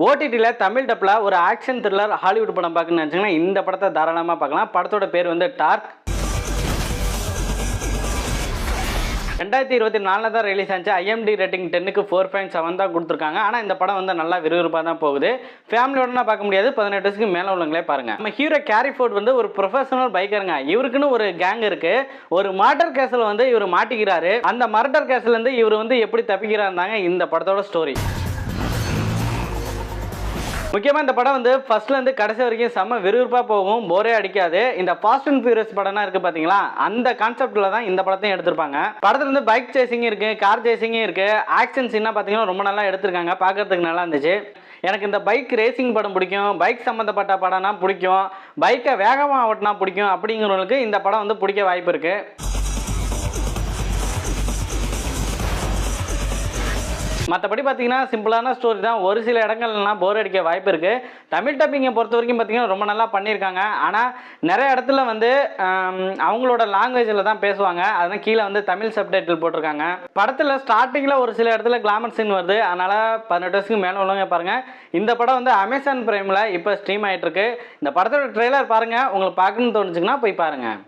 ஓடிடியில் தமிழ் டப்பில் ஒரு action thriller Hollywood படம் பார்க்கணும்னு நினச்சிங்கன்னா இந்த படத்தை தாராளமாக பார்க்கலாம். படத்தோட பேர் வந்து டார்க். 2024 தான் ரிலீஸ் ஆச்சு. IMDb ரேட்டிங் 10க்கு 4.7 தான் கொடுத்துருக்காங்க. ஆனால் இந்த படம் வந்து நல்லா விறுவிறுப்பாக தான் போகுது. ஃபேமிலியோடனா பார்க்க முடியாது, 18 வயசுக்கு மேலே உள்ளவங்களே பாருங்க. நம்ம ஹீரோ கேரிஃபோர்ட் வந்து ஒரு ப்ரொஃபஷனல் பைக்கருங்க. இவருக்குன்னு ஒரு கேங் இருக்கு. ஒரு மர்டர் கேஸில் வந்து இவர் மாட்டிக்கிறாரு. அந்த மர்டர் கேஸ்லேருந்து இவர் வந்து எப்படி தப்பிக்கிறாருந்தாங்க இந்த படத்தோட ஸ்டோரி. முக்கியமாக இந்த படம் வந்து ஃபர்ஸ்ட்லேருந்து கடைசி வரைக்கும் செம்ம விறுவிறுப்பாக போகும், போரே அடிக்காது. இந்த ஃபாஸ்ட் அண்ட் ஃபியூரியஸ் படம்னா இருக்குது பார்த்தீங்களா, அந்த கான்செப்டில் தான் இந்த படத்தையும் எடுத்திருப்பாங்க. படத்தில் வந்து பைக் சேசிங் இருக்குது, கார் சேசிங்கும் இருக்குது. ஆக்ஷன் சீனாக பார்த்தீங்கன்னா ரொம்ப நல்லா எடுத்திருக்காங்க, பார்க்கறதுக்கு நல்லா இருந்துச்சு. எனக்கு இந்த பைக் ரேசிங் படம் பிடிக்கும், பைக் சம்மந்தப்பட்ட படம்னா பிடிக்கும், பைக்கை வேகமாக ஓட்டினா பிடிக்கும். அப்படிங்கிறவங்களுக்கு இந்த படம் வந்து பிடிக்க வாய்ப்பு இருக்குது. மற்றபடி பார்த்தீங்கன்னா சிம்பிளான ஸ்டோரி தான். ஒரு சில இடங்கள்லாம் போர் அடிக்க வாய்ப்பு இருக்குது. தமிழ் டப்பிங்கை பொறுத்த வரைக்கும் பார்த்தீங்கன்னா ரொம்ப நல்லா பண்ணியிருக்காங்க. ஆனால் நிறைய இடத்துல வந்து அவங்களோட லாங்குவேஜில் தான் பேசுவாங்க. அதனால் கீழே வந்து தமிழ் சப்டைட்டில் போட்டிருக்காங்க. படத்தில் ஸ்டார்டிங்கில் ஒரு சில இடத்துல கிளாமர் சீன் வருது. அதனால் 18 வயசுக்கு மேலே உள்ளவங்க பாருங்கள். இந்த படம் வந்து அமேசான் பிரைமில் இப்போ ஸ்ட்ரீம் ஆகிட்டு இருக்கு. இந்த படத்தோட ட்ரெய்லர் பாருங்கள், உங்களுக்கு பார்க்கணும்னு தோணுச்சுங்கன்னா போய் பாருங்கள்.